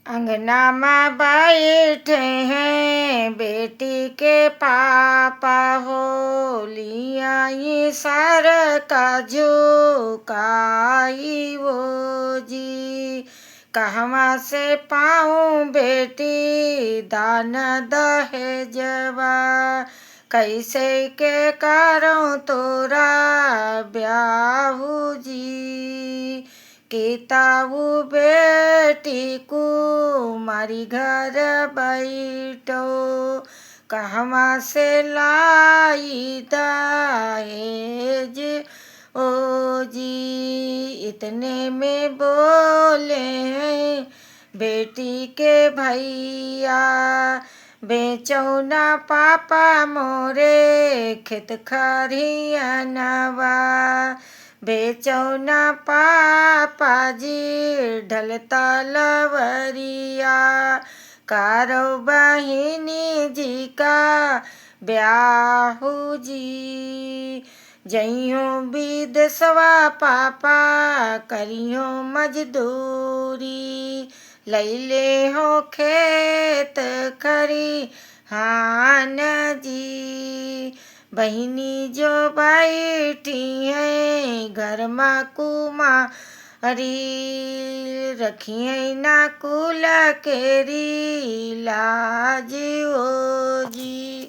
अंगना में बैठे हैं बेटी के पापा हो, लिया ये सर का झुकाई वो जी। कहवा से पाऊँ बेटी दान दहेजवा, कैसे के करूँ तोरा ब्याहू जी। किताबू बेटी कुमारी घर बैठो, कहवा से लाई दहेज ओ जी। इतने में बोले हैं बेटी के भैया, बेचो ना पापा मोरे खेत खरियानवा। बेचो ना पापा जी ढलता लवरिया, कारो बहिनी जी का ब्याहू जी। जइयो विदेशवा पापा करियो मजदूरी, लैले हो खेत खरी हान जी। बहिनी जो बैठी है घर में कुमारी, रखिए ना कुल केरी लाज ओ जी।